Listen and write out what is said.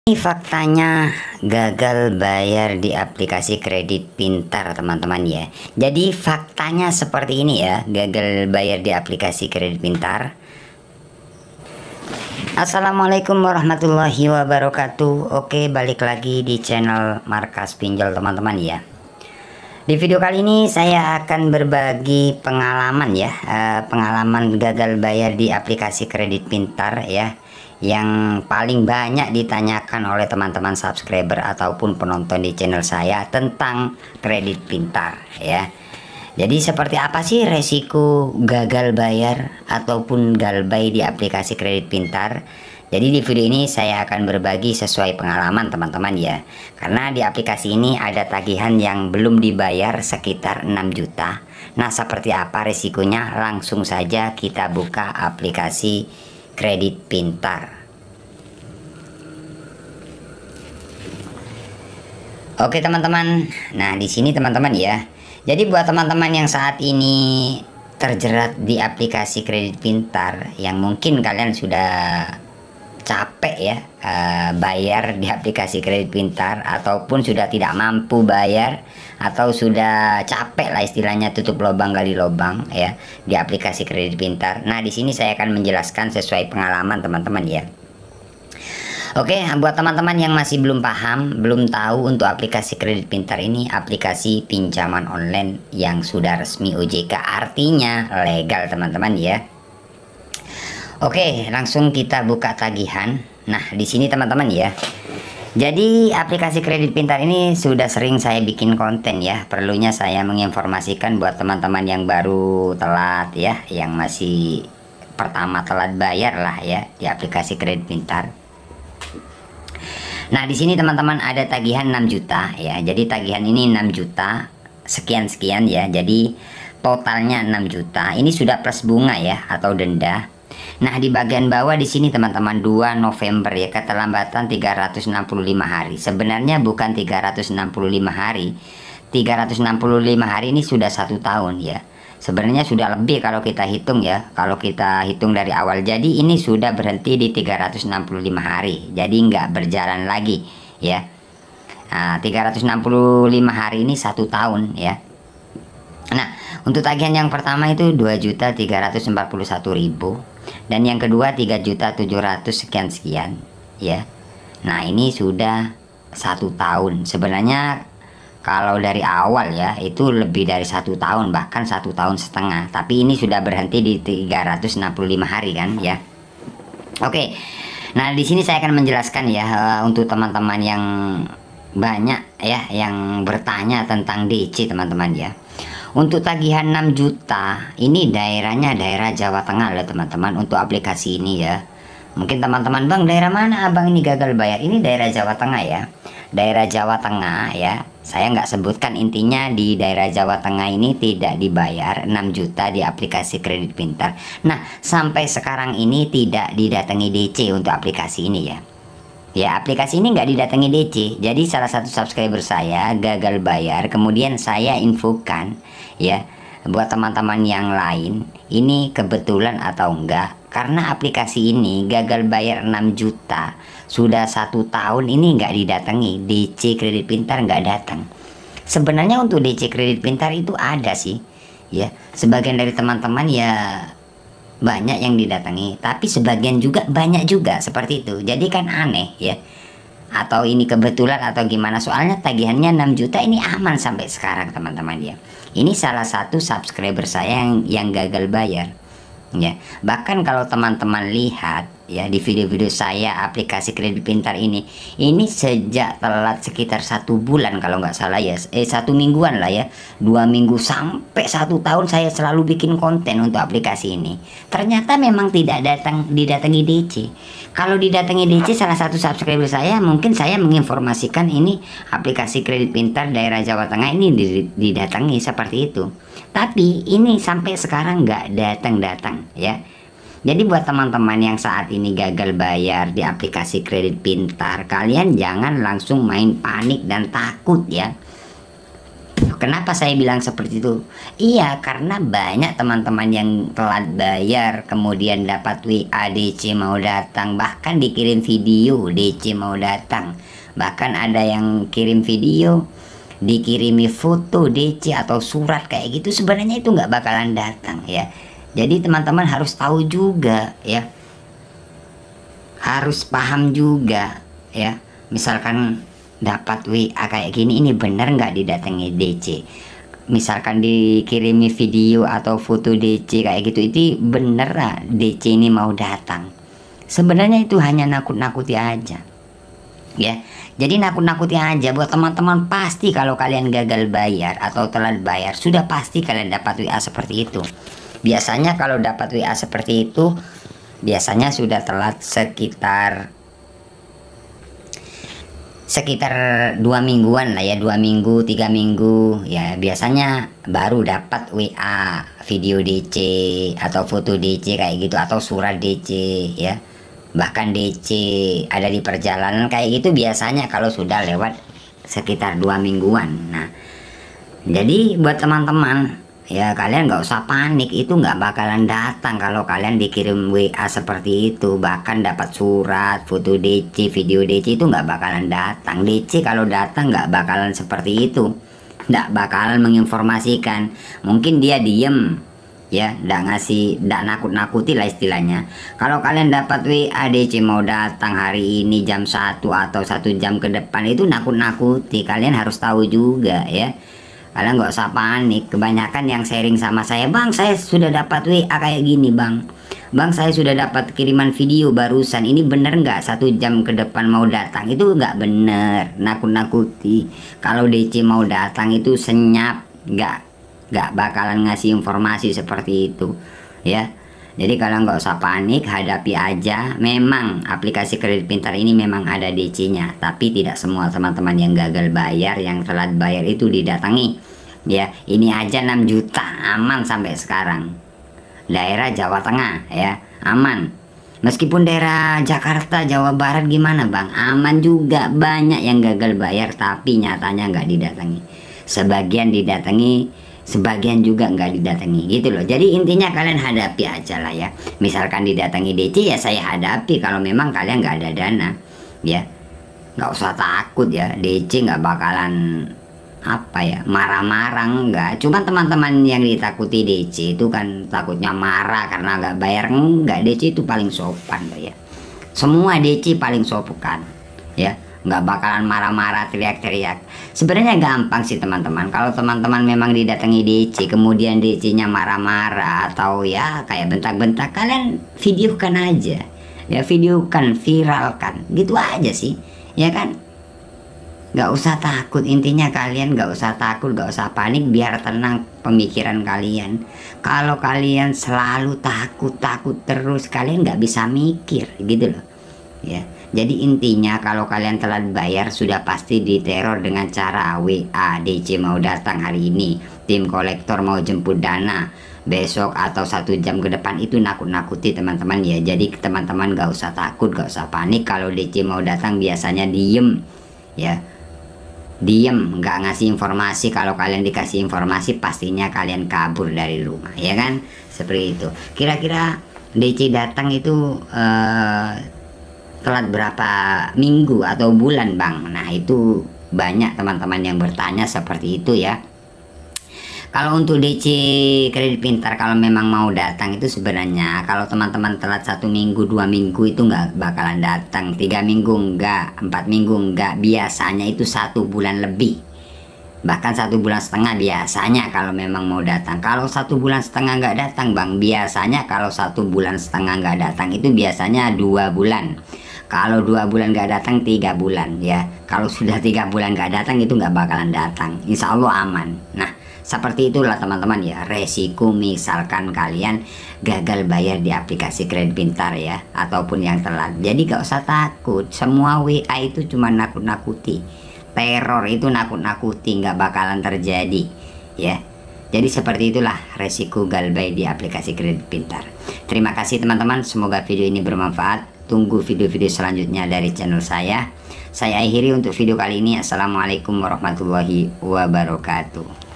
Ini faktanya gagal bayar di aplikasi kredit pintar teman-teman ya. Jadi faktanya seperti ini ya, gagal bayar di aplikasi kredit pintar. Assalamualaikum warahmatullahi wabarakatuh. Oke, balik lagi di channel Markas Pinjol teman-teman ya. Di video kali ini saya akan berbagi pengalaman ya, pengalaman gagal bayar di aplikasi kredit pintar ya, yang paling banyak ditanyakan oleh teman-teman subscriber ataupun penonton di channel saya tentang kredit pintar ya. Jadi seperti apa sih resiko gagal bayar ataupun galbay di aplikasi kredit pintar? Jadi di video ini saya akan berbagi sesuai pengalaman teman-teman ya. Karena di aplikasi ini ada tagihan yang belum dibayar sekitar 6 juta. Nah, seperti apa resikonya? Langsung saja kita buka aplikasi kredit pintar. Oke teman-teman. Nah, di sini teman-teman ya. Jadi buat teman-teman yang saat ini terjerat di aplikasi kredit pintar, yang mungkin kalian sudah capek ya bayar di aplikasi kredit pintar, ataupun sudah tidak mampu bayar, atau sudah capek lah istilahnya tutup lubang gali lubang ya di aplikasi kredit pintar. Nah, di sini saya akan menjelaskan sesuai pengalaman teman-teman ya. Oke, buat teman-teman yang masih belum paham, belum tahu, untuk aplikasi kredit pintar ini aplikasi pinjaman online yang sudah resmi OJK, artinya legal teman-teman ya. Oke, langsung kita buka tagihan. Nah, di sini teman-teman ya. Jadi aplikasi kredit pintar ini sudah sering saya bikin konten ya. Perlunya saya menginformasikan buat teman-teman yang baru telat ya, yang masih pertama telat bayar lah ya di aplikasi kredit pintar. Nah, di sini teman-teman ada tagihan 6 juta ya. Jadi tagihan ini 6 juta sekian-sekian ya. Jadi totalnya 6 juta. Ini sudah plus bunga ya atau denda. Nah, di bagian bawah di sini teman-teman 2 November ya, keterlambatan 365 hari. Sebenarnya bukan 365 hari. 365 hari ini sudah 1 tahun ya. Sebenarnya sudah lebih kalau kita hitung ya, kalau kita hitung dari awal. Jadi ini sudah berhenti di 365 hari, jadi nggak berjalan lagi ya. Nah, 365 hari ini 1 tahun ya. Nah, untuk tagihan yang pertama itu 2.341.000 dan yang kedua 3.700 sekian ya. Nah, ini sudah 1 tahun. Sebenarnya kalau dari awal ya itu lebih dari 1 tahun, bahkan 1 tahun setengah. Tapi ini sudah berhenti di 365 hari kan ya. Oke. Nah, di sini saya akan menjelaskan ya untuk teman-teman yang banyak ya yang bertanya tentang DC teman-teman ya. Untuk tagihan 6 juta ini daerahnya daerah Jawa Tengah loh teman-teman untuk aplikasi ini ya. Mungkin teman-teman, Bang, daerah mana Abang ini gagal bayar? Ini daerah Jawa Tengah ya. Daerah Jawa Tengah ya. Saya nggak sebutkan, intinya di daerah Jawa Tengah ini tidak dibayar 6 juta di aplikasi kredit pintar. Nah, sampai sekarang ini tidak didatangi DC untuk aplikasi ini ya. Ya, aplikasi ini nggak didatangi DC. Jadi salah satu subscriber saya gagal bayar, kemudian saya infokan ya buat teman-teman yang lain, ini kebetulan atau enggak, karena aplikasi ini gagal bayar 6 juta sudah 1 tahun ini nggak didatangi, DC kredit pintar nggak datang. Sebenarnya untuk DC kredit pintar itu ada sih ya, sebagian dari teman-teman ya banyak yang didatangi, tapi sebagian juga banyak juga seperti itu. Jadi kan aneh ya, atau ini kebetulan atau gimana, soalnya tagihannya 6 juta ini aman sampai sekarang teman-teman ya. Ini salah satu subscriber saya yang gagal bayar ya. Bahkan kalau teman-teman lihat ya di video-video saya aplikasi kredit pintar ini sejak telat sekitar 1 bulan kalau nggak salah ya, 1 mingguan lah ya, 2 minggu sampai 1 tahun saya selalu bikin konten untuk aplikasi ini. Ternyata memang tidak didatangi DC. Kalau didatangi DC salah satu subscriber saya, mungkin saya menginformasikan ini aplikasi kredit pintar daerah Jawa Tengah ini didatangi seperti itu. Tapi ini sampai sekarang nggak datang ya. Jadi buat teman-teman yang saat ini gagal bayar di aplikasi kredit pintar, kalian jangan langsung main panik dan takut ya. Loh, kenapa saya bilang seperti itu? Iya, karena banyak teman-teman yang telat bayar, kemudian dapat WA DC mau datang, bahkan dikirim video DC mau datang. Bahkan ada yang kirim video, dikirimi foto DC atau surat kayak gitu, sebenarnya itu nggak bakalan datang ya. Jadi teman-teman harus tahu juga ya, harus paham juga ya. Misalkan dapat WA kayak gini, ini bener nggak didatangi DC? Misalkan dikirimi video atau foto DC kayak gitu, itu bener lah DC ini mau datang? Sebenarnya itu hanya nakut-nakuti aja ya. Jadi nakut-nakuti aja buat teman-teman. Pasti kalau kalian gagal bayar atau telat bayar, sudah pasti kalian dapat WA seperti itu. Biasanya kalau dapat WA seperti itu, biasanya sudah telat sekitar 2 mingguan lah ya, 2 minggu 3 minggu ya, biasanya baru dapat WA video DC atau foto DC kayak gitu, atau surat DC ya. Bahkan DC ada di perjalanan kayak gitu biasanya kalau sudah lewat sekitar 2 mingguan. Nah, jadi buat teman-teman ya, kalian nggak usah panik, itu nggak bakalan datang kalau kalian dikirim WA seperti itu. Bahkan dapat surat, foto DC, video DC, itu nggak bakalan datang. DC kalau datang nggak bakalan seperti itu, nggak bakalan menginformasikan. Mungkin dia diem ya, nggak ngasih, nggak nakut-nakuti lah istilahnya. Kalau kalian dapat WA DC mau datang hari ini jam 1 atau 1 jam ke depan, itu nakut-nakuti. Kalian harus tahu juga ya. Kalian nggak usah panik. Kebanyakan yang sharing sama saya, bang saya sudah dapat WA kayak gini bang, saya sudah dapat kiriman video barusan, ini bener nggak 1 jam ke depan mau datang? Itu nggak bener, nakut-nakuti. Kalau DC mau datang itu senyap, nggak bakalan ngasih informasi seperti itu ya. Jadi kalian nggak usah panik, hadapi aja. Memang aplikasi kredit pintar ini memang ada DC-nya, tapi tidak semua teman-teman yang gagal bayar, yang telat bayar itu didatangi ya. Ini aja 6 juta aman sampai sekarang. Daerah Jawa Tengah ya aman. Meskipun daerah Jakarta, Jawa Barat gimana bang? Aman juga. Banyak yang gagal bayar tapi nyatanya nggak didatangi. Sebagian didatangi, sebagian juga nggak didatangi gitu loh. Jadi intinya kalian hadapi aja lah ya. Misalkan didatangi DC ya saya hadapi, kalau memang kalian nggak ada dana ya. Nggak usah takut ya, DC nggak bakalan apa ya, marah-marah enggak. Cuma teman-teman yang ditakuti DC itu kan takutnya marah karena nggak bayar. Enggak, DC itu paling sopan loh ya. Semua DC paling sopan ya, nggak bakalan marah-marah teriak-teriak. Sebenarnya gampang sih teman-teman. Kalau teman-teman memang didatangi DC kemudian DC-nya marah-marah atau ya kayak bentak-bentak, kalian videokan aja ya, videokan, viralkan gitu aja sih ya kan. Nggak usah takut, intinya kalian nggak usah takut, nggak usah panik, biar tenang pemikiran kalian. Kalau kalian selalu takut terus, kalian nggak bisa mikir gitu loh ya. Jadi intinya kalau kalian telat bayar sudah pasti diteror dengan cara WA DC mau datang hari ini, tim kolektor mau jemput dana besok atau 1 jam ke depan. Itu nakut-nakuti teman-teman ya. Jadi teman-teman gak usah takut, gak usah panik. Kalau DC mau datang biasanya diem ya, diem, nggak ngasih informasi. Kalau kalian dikasih informasi pastinya kalian kabur dari rumah ya kan, seperti itu. Kira-kira DC datang itu telat berapa minggu atau bulan bang? Nah itu banyak teman-teman yang bertanya seperti itu ya. Kalau untuk DC kredit pintar, kalau memang mau datang itu sebenarnya kalau teman-teman telat 1 minggu 2 minggu itu nggak bakalan datang. 3 minggu enggak, 4 minggu enggak, biasanya itu 1 bulan lebih, bahkan 1,5 bulan biasanya kalau memang mau datang. Kalau 1,5 bulan nggak datang bang, biasanya kalau 1,5 bulan nggak datang itu biasanya 2 bulan. Kalau 2 bulan nggak datang 3 bulan ya. Kalau sudah 3 bulan nggak datang itu nggak bakalan datang, insya Allah aman. Nah seperti itulah teman-teman ya, resiko misalkan kalian gagal bayar di aplikasi kredit pintar ya, ataupun yang telat. Jadi gak usah takut, semua WA itu cuma nakut-nakuti. Teror itu nakut-nakuti, nggak bakalan terjadi ya. Jadi seperti itulah resiko gagal bayar di aplikasi kredit pintar. Terima kasih teman-teman, semoga video ini bermanfaat. Tunggu video-video selanjutnya dari channel saya. Saya akhiri untuk video kali ini. Assalamualaikum warahmatullahi wabarakatuh.